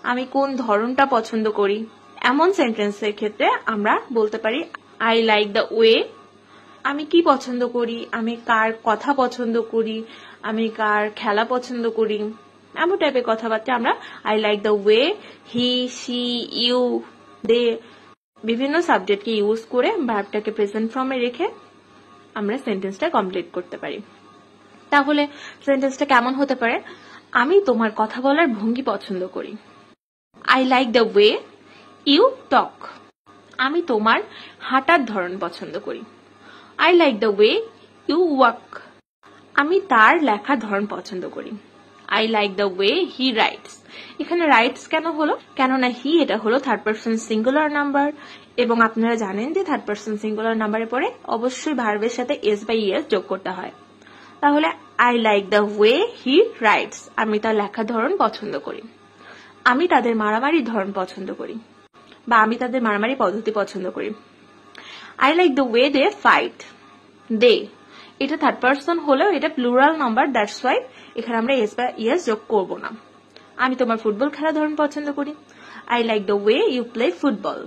আমি কোন ধরনটা পছন্দ করি। এমন সেন্টেন্সের ক্ষেত্রে আমরা বলতে পারি আই লাইক দ্য ওয়ে। আমি কি পছন্দ করি, আমি কার কথা পছন্দ করি, আমি কার খেলা পছন্দ করি, এমন টাইপের কথাবার্তা আমরা I like the way, he, she, you, they বিভিন্ন সাবজেক্টকে ইউজ করে ভার্বটাকে প্রেজেন্ট ফর্মে রেখে আমরা সেন্টেন্সটা কমপ্লিট করতে পারি। তাহলে সেন্টেন্সটা কেমন হতে পারে? আমি তোমার কথা বলার ভঙ্গি পছন্দ করি। I like the way you talk. আমি তোমার হাঁটার ধরন পছন্দ করি। I like the way you walk. আমি তার লেখার ধরন পছন্দ করি। I like the way he writes. এখানে রাইটস কেন হলো? কেননা হি এটা হলো থার্ড পারসন সিঙ্গুলার নাম্বার, এবং আপনারা জানেন যে থার্ড পারসন সিঙ্গুলার নাম্বারের পরে অবশ্যই ভার্বের সাথে এস বা ইএস যোগ করতে হয়। তাহলে I like the way he rights. আমি তার লেখার ধরন পছন্দ করি। আমি তাদের মারামারির ধরন পছন্দ করি, বা আমি তাদের মারামারি পদ্ধতি পছন্দ করি। I like the way they fight. They এটা থার্ড পারসন হলেও এটা প্লুরাল নাম্বার, দ্যাটস ওয়াই এখানে আমরা এস বা ইএস যোগ করব না। আমি তোমার ফুটবল খেলার ধরন পছন্দ করি। I like the way you play football.